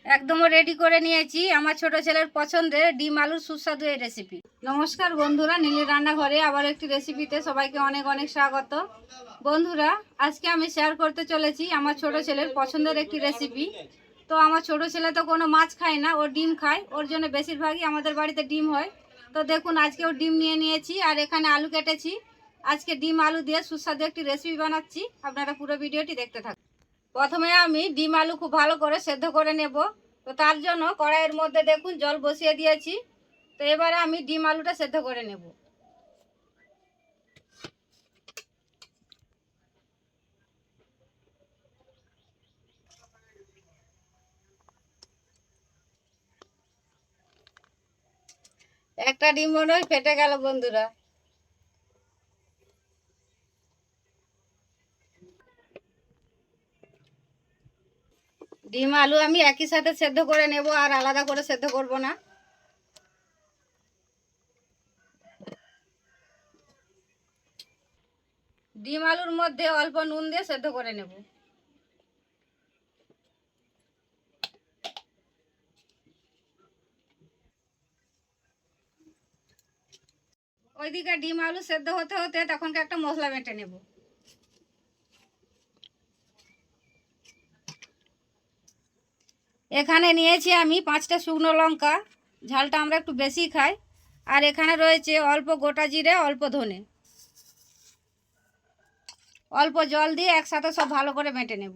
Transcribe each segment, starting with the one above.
একদম রেডি করে নিয়েছি আমার ছোট ছেলের পছন্দের ডিম আলুর সুস্বাদু এই রেসিপি। নমস্কার বন্ধুরা, নীলের রান্নাঘরে আবার একটি রেসিপিতে সবাইকে অনেক অনেক স্বাগত। বন্ধুরা, আজকে আমি শেয়ার করতে চলেছি আমার ছোট ছেলের পছন্দের একটি রেসিপি। তো আমার ছোট ছেলে তো কোনো মাছ খায় না, ও ডিম খায়, ওর জন্য বেশিরভাগই আমাদের বাড়িতে ডিম হয়। তো দেখুন, আজকে ও ডিম নিয়ে নিয়েছি আর এখানে আলু কেটেছি। আজকে ডিম আলু দিয়ে সুস্বাদু একটি রেসিপি বানাচ্ছি, আপনারা পুরো ভিডিওটি দেখতে থাকুন। প্রথমে আমি ডিম আলু খুব ভালো করে সেদ্ধ করে নেব। তো তার জন্য কড়াইয়ের মধ্যে দেখুন জল বসিয়ে দিয়েছি। তো এবারে আমি ডিম আলুটা সেদ্ধ করে নেব। একটা ডিম মনে হয় ফেটে গেল বন্ধুরা। ডিম আলু আমি একই সাথে সেদ্ধ করে নেব, আর আলাদা করে সেদ্ধ করব না। ডিম আলুর মধ্যে অল্প নুন দিয়ে সেদ্ধ করে নেব। ওইদিকে ডিম আলু সেদ্ধ হতে হতে তখনকে একটা মশলা বেটে নেব। এখানে নিয়েছি আমি 5টা শুকনো লঙ্কা, ঝালটা আমরা একটু বেশি খাই। আর এখানে রয়েছে অল্প গোটা জিরে, অল্প ধনে। অল্প জল দিয়ে একসাথে সব ভালো করে বেটে নেব।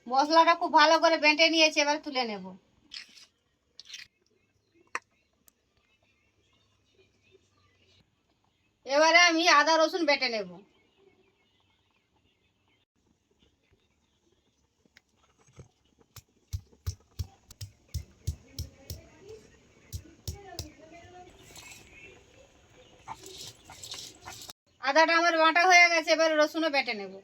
মশলাটা খুব ভালো করে বেটে নিয়েছি, এবার তুলে নেব। এবারে আমি আদা রসুন বেটে নেব। আদাটা আমার বাটা হয়ে গেছে, এবার রসুনও বেটে নেব।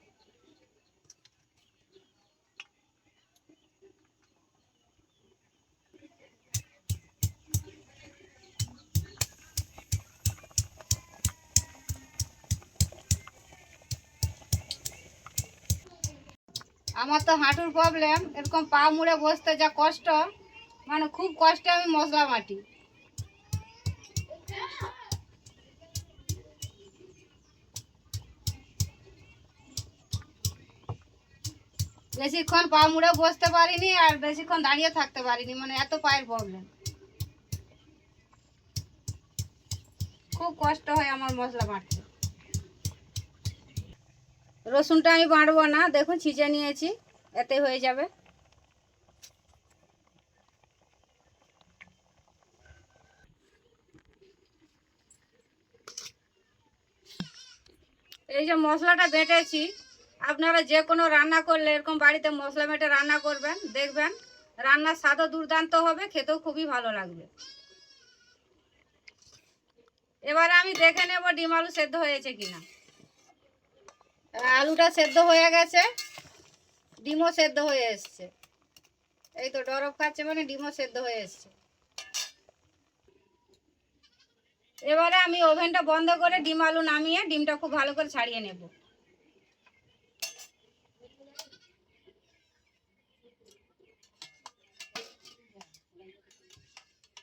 আমার তো হাঁটুর প্রবলেম, এরকম পা মুড়ে বসতে যা কষ্ট, মানে খুব কষ্টে আমি মশলা বাটি। বেশিক্ষণ পা মুড়ে বসতে পারিনি, আর বেশিক্ষণ দাঁড়িয়ে থাকতে পারিনি, মানে এত পায়ের প্রবলেম। খুব কষ্ট হয় আমার মশলা বাটতে। রসুনটা আমি বাটবো না, দেখুন ছিঁচে নিয়েছি, এতে হয়ে যাবে। এই যে মশলাটা বেটেছি, আপনারা যে কোনো রান্না করলে এরকম বাড়িতে মশলা বেটে রান্না করবেন, দেখবেন রান্নার স্বাদও দুর্দান্ত হবে, খেতেও খুবই ভালো লাগবে। এবারে আমি দেখে নেব ডিম আলু সেদ্ধ হয়েছে কিনা। আলুটা সেদ্ধ হয়ে গেছে, ডিমও সেদ্ধ হয়ে এসছে। এই তো ডরব খাচ্ছে মানে ডিমও সেদ্ধ হয়ে এসছে। এবারে আমি ওভেনটা বন্ধ করে ডিম আলু নামিয়ে ডিমটা খুব ভালো করে ছাড়িয়ে নেব।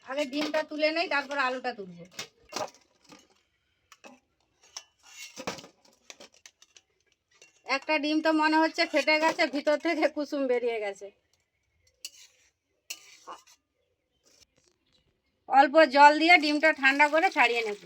আগে ডিমটা তুলে নেই, তারপর আলুটা তুলবো। একটা ডিম তো মনে হচ্ছে ফেটে গেছে, ভিতর থেকে কুসুম বেরিয়ে গেছে। অল্প জল দিয়ে ডিমটা ঠান্ডা করে ছাড়িয়ে নেব।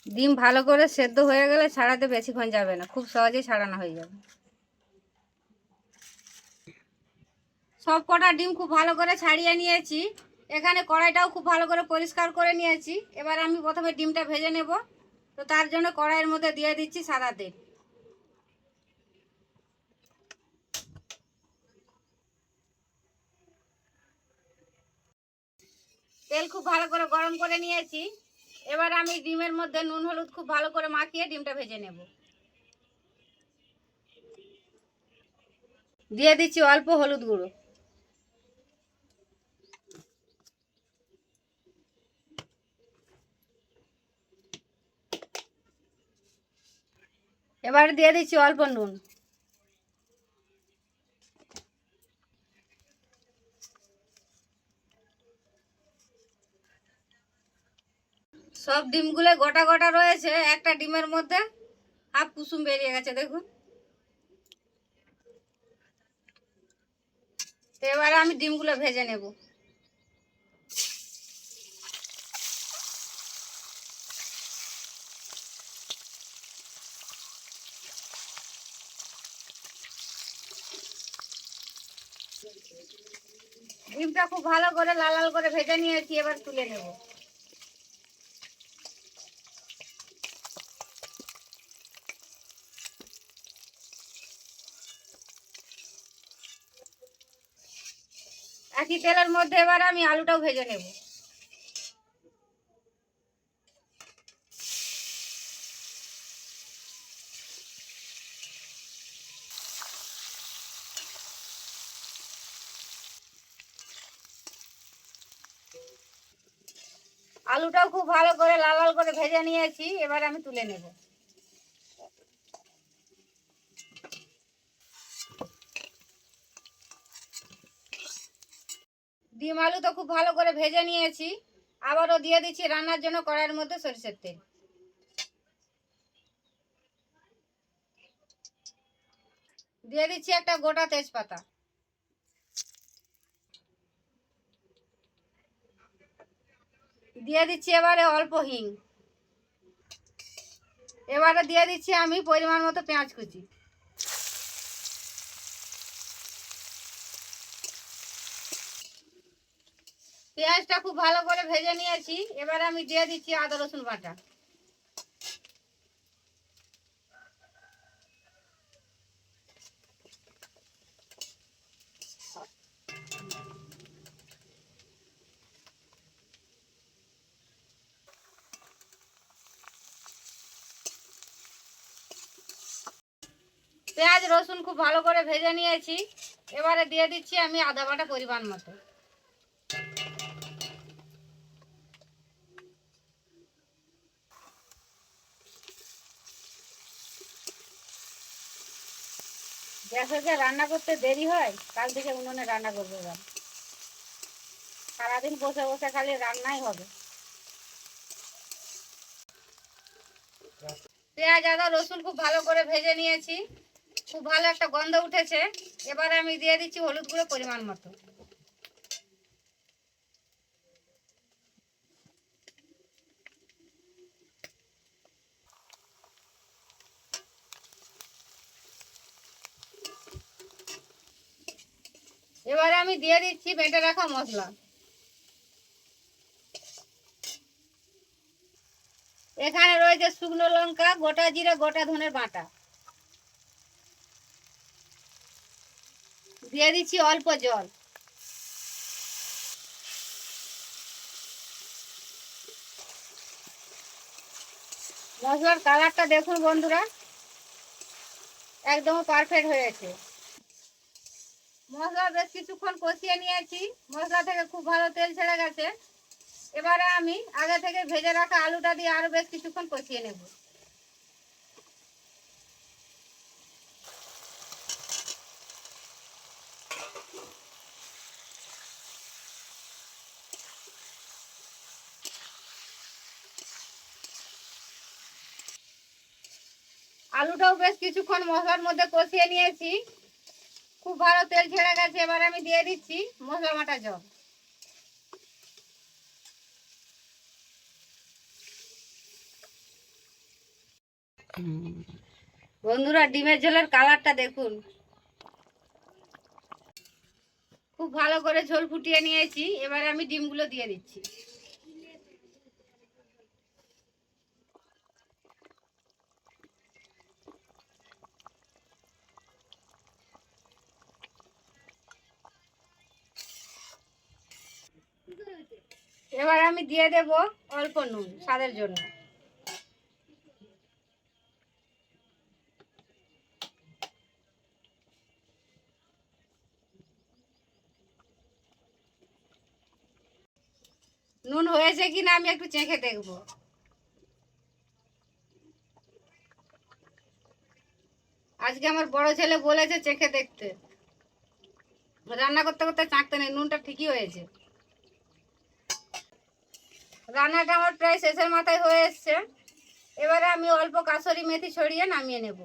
ডিম ভালো করে সেদ্ধ হয়ে গেলে ছাড়াতে বেশিক্ষণ যাবে না, খুব সহজেই ছাড়ানো হয়ে যাবে। সব কটা ডিম খুব ভালো করে ছাড়িয়ে নিয়েছি। এখানে কড়াইটাও খুব ভালো করে পরিষ্কার করে নিয়েছি। এবার আমি প্রথমে ডিমটা ভেজে নেব। তো তার জন্য কড়াইয়ের মধ্যে দিয়ে দিচ্ছি সাদা তেল। তেল খুব ভালো করে গরম করে নিয়েছি। এবার আমি ডিমের মধ্যে নুন হলুদ খুব ভালো করে মাখিয়ে ডিমটা ভেজে নেব। দিয়ে দিচ্ছি অল্প হলুদ গুঁড়ো। এবার দিয়ে দিচ্ছি অল্প নুন। সব ডিমগুলো গোটা গোটা রয়েছে, একটা ডিমের মধ্যে হাফ কুসুম বেরিয়ে গেছে দেখুন। তো এবারে আমি ডিমগুলো ভেজে নেব। ডিমটা খুব ভালো করে লাল লাল করে ভেজে নিয়েছি, এবার তুলে নেব। একই তেলের মধ্যে এবার আমি আলুটাও ভেজে নেব। আলুটাও খুব ভালো করে লাল লাল করে ভেজে নিয়েছি, এবার আমি তুলে নেব। ডিম আলু তো খুব ভালো করে ভেজে নিয়েছি। আবারও দিয়ে দিচ্ছি রান্নার জন্য কড়াইয়ের মধ্যে সরিষার তেল। দিয়ে দিচ্ছি একটা গোটা তেজপাতা। দিয়ে দিচ্ছি এবারে অল্প হিং। এবারে দিয়ে দিচ্ছি আমি পরিমাণ মতো পেঁয়াজ কুচি। পেঁয়াজটা খুব ভালো করে ভেজে নিয়েছি, এবারে আমি দিয়ে দিচ্ছি আদা রসুন বাটা। পেঁয়াজ রসুন খুব ভালো করে ভেজে নিয়েছি, এবারে দিয়ে দিচ্ছি আমি আদা বাটা পরিমাণ মতো। গ্যাসে রান্না করতে দেরি হয়, কাল থেকে উনুনে রান্না করবো। এবার সারাদিন বসে বসে খালি রান্নাই হবে। পেঁয়াজ আদা রসুন খুব ভালো করে ভেজে নিয়েছি, খুব ভালো একটা গন্ধ উঠেছে। এবারে আমি দিয়ে দিচ্ছি হলুদ গুঁড়ো পরিমাণ মতো। এবারে আমি দিয়ে দিচ্ছি বেটে রাখা মশলা। এখানে রয়েছে শুকনো লঙ্কা, গোটা জিরে, গোটা ধনের বাটা। দিয়ে দিচ্ছি অল্প জল। মশলার কালারটা দেখুন বন্ধুরা, একদম পারফেক্ট হয়েছে। মশলা বেশ কিছুক্ষণ কষিয়ে নিয়েছি, মশলা থেকে খুব ভালো তেল ছেড়ে গেছে। এবারে আমি আগে থেকে ভেজে রাখা আলুটা দিয়ে আরো বেশ কিছুক্ষণ কষিয়ে নেব। আলুটাও বেশ কিছুক্ষণ মশলার মধ্যে কষিয়ে নিয়েছি, খুব ভালো তেল ছেড়ে গেছে। এবার আমি দিয়ে দিচ্ছি মশলা বাটা জল। বন্ধুরা ডিমের ঝোলের কালারটা দেখুন। খুব ভালো করে ঝোল ফুটিয়ে নিয়েছি। এবারে আমি ডিমগুলো দিয়ে দিচ্ছি। এবার আমি দিয়ে দেব অল্প নুন স্বাদের জন্য। নুন হয়েছে কিনা আমি একটু চেখে দেখব। আজকে আমার বড় ছেলে বলেছে চেখে দেখতে। রান্না করতে করতে চাখতে নেই, নুনটা ঠিকই হয়েছে। রান্নাটা আমার প্রায় শেষের মাথায় হয়ে এসছে। এবারে আমি অল্প কাসুরি মেথি ছড়িয়ে নামিয়ে নেব।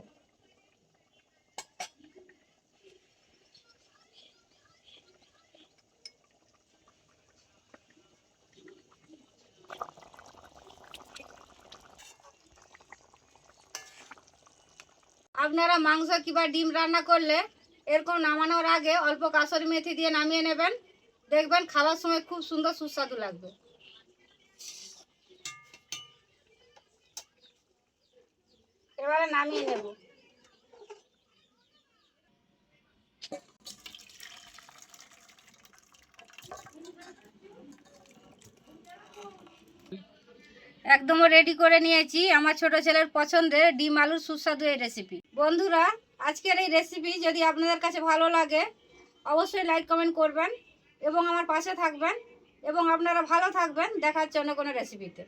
আপনারা মাংস কিংবা ডিম রান্না করলে এরকম নামানোর আগে অল্প কাসুরি মেথি দিয়ে নামিয়ে নেবেন, দেখবেন খাওয়ার সময় খুব সুন্দর সুস্বাদু লাগবে। এবারে নামিয়ে নেব। একদম রেডি করে নিয়েছি আমার ছোট ছেলের পছন্দের ডিম আলুর সুস্বাদু এই রেসিপি। বন্ধুরা, আজকের এই রেসিপি যদি আপনাদের কাছে ভালো লাগে অবশ্যই লাইক কমেন্ট করবেন এবং আমার পাশে থাকবেন, এবং আপনারা ভালো থাকবেন। দেখা হচ্ছে অন্য কোনো রেসিপিতে।